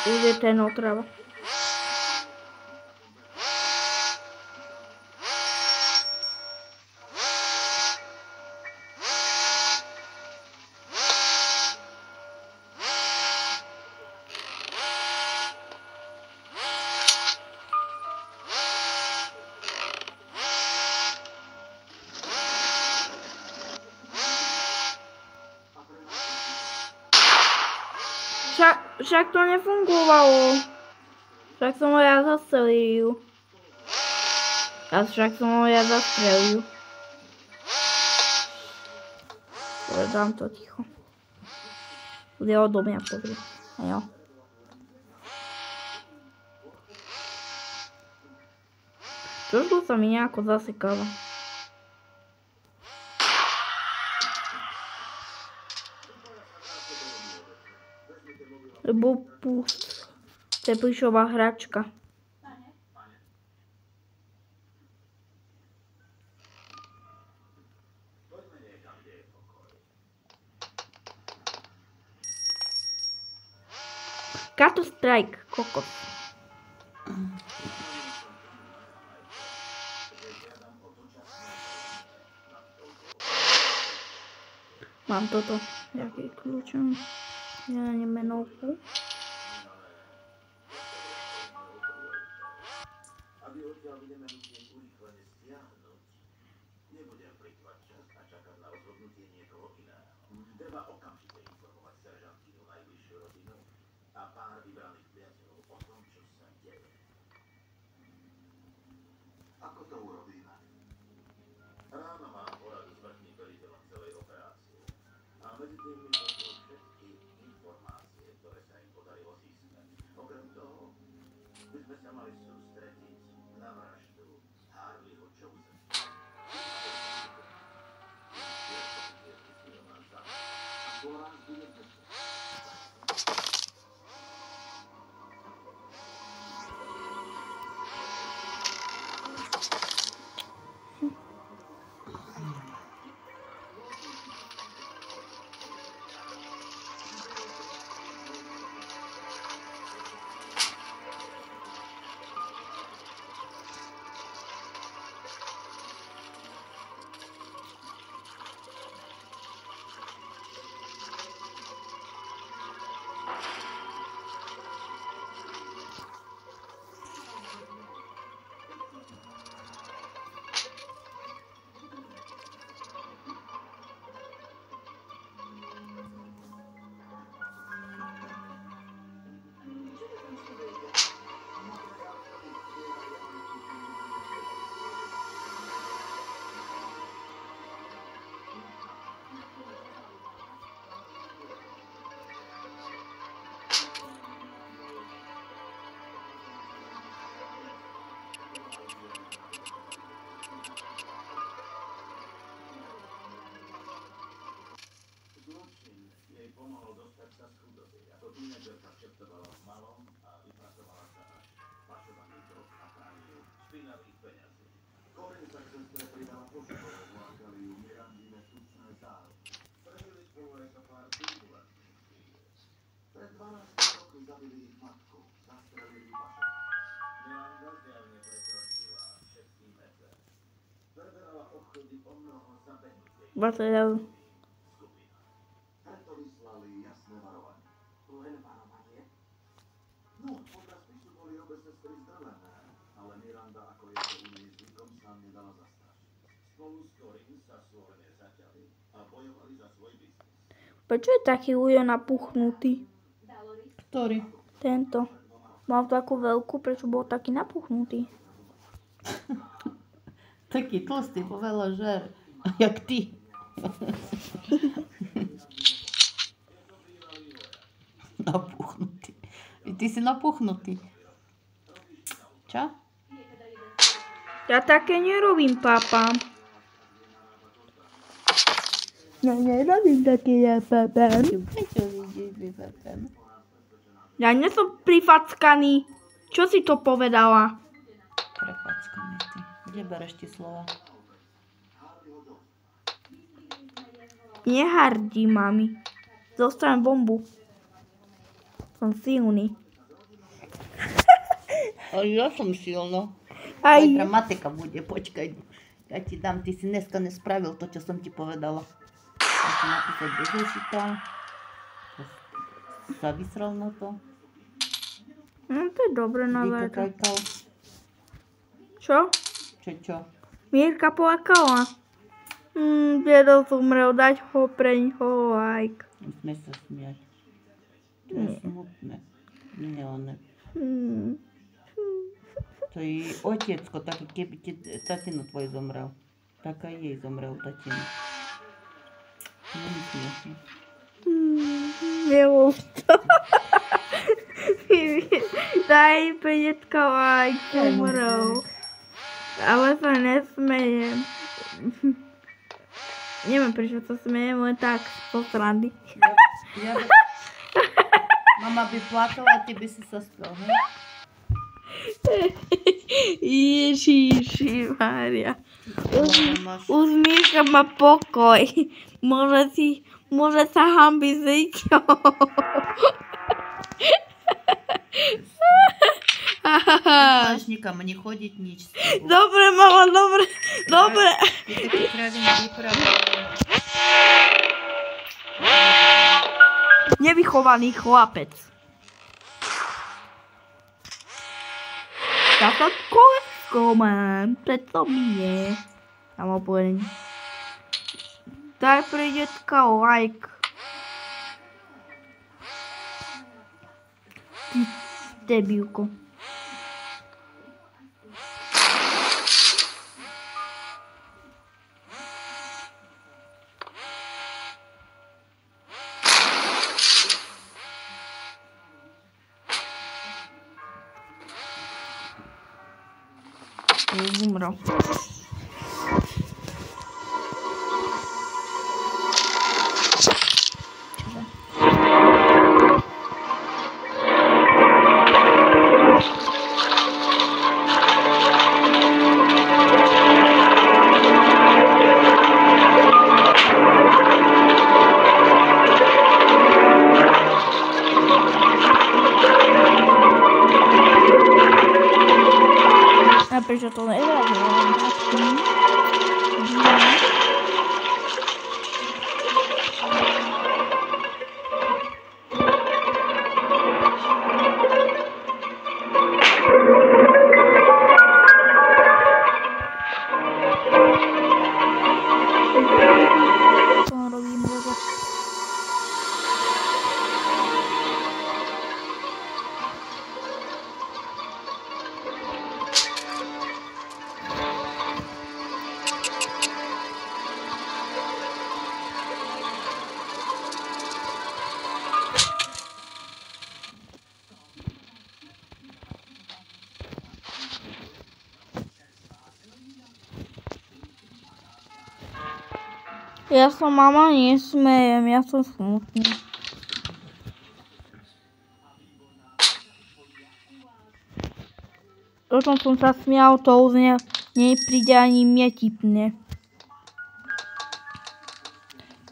Už je ten otrava. Však to nefungovalo. Však som ho ja zastrelil. Dám to ticho. Bude odo mňa pozrieť. A jo. Trošku sa mi nejako zasekáva. Lebo pust. To je plišová hračka. Counter Strike, kokos. Mám toto. Jaký kľúčom? Ja nemenovku. Battle. Prečo je taký Ujo napuchnutý? Ktorý? Tento. Mal takú veľkú, prečo bol taký napuchnutý? Taký tlstý, povedala žer. Jak ty. Napuchnutý. Ty si napuchnutý. Čo? Ja také nerobím, papa. Ja nerobím také, ja, papa. Prečo vidíš, vyfackaný? Ja nie som prifackaný. Čo si to povedala? Prefackaný ty. Kde bereš ti slova? Nehardí, mami. Zostaň bombu. Som silný. Ale ja som silno. Aj. Zajtra matika bude, počkaj. Ja ti dám, ty si dneska nespravil to, čo som ti povedala. Ja som napísať do zešita. Sa vysral na to. No to je dobre na zajtra. Vykakajkal. Čo? Čo? Mírka plakala. Dedo zomrel, dať ho pre ňoho like. Musíme sa smiať. To je smutné. Milé. To je otecko, tak keby ti tatino tvoj zomrel. Tak aj jej zomrel tatino. Nesmiešne. Milú to. Daj peňažka like, zomrel. Ale sa nesmejem. Neviem, prečo sa smejem, len tak, zo srandy. Mama by plakala, ty by si sa spel, hej? Ježiši Mária. Už Mírka má pokoj. Môže sa hambiť ziťou. Máš nikam nechodiť, nič s tebou. Dobre, mama, dobre. Ty taký kraviny vypravil. Nevychovaný chlapec. Ja sa kolesko mám, preto mi je. Tam opojený. Daj pre detka like. Ty debilko. Umrel. A prečo to nedá? To robím dobre. Ja som mama nesmejem, ja som smutný. O tom som sa smial, to už nepríde ani mne tipne.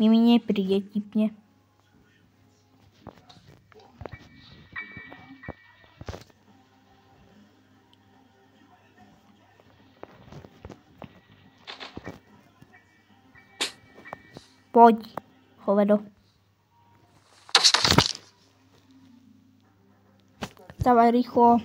Mi nepríde tipne. Poď, hovedo. Dávaj rýchlo.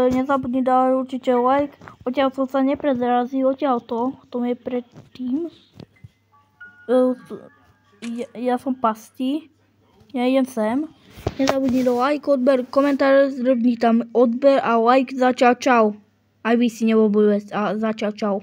Nezabudni dávať určite like. Odtiaľ som sa nepredrazil, odtiaľ to je predtým. Ja som Pasti. Ja idem sem. Nezabudni do like, odber, komentár, zrobni tam odber a like za čau čau. Aj vy si neobojujete a za čau čau.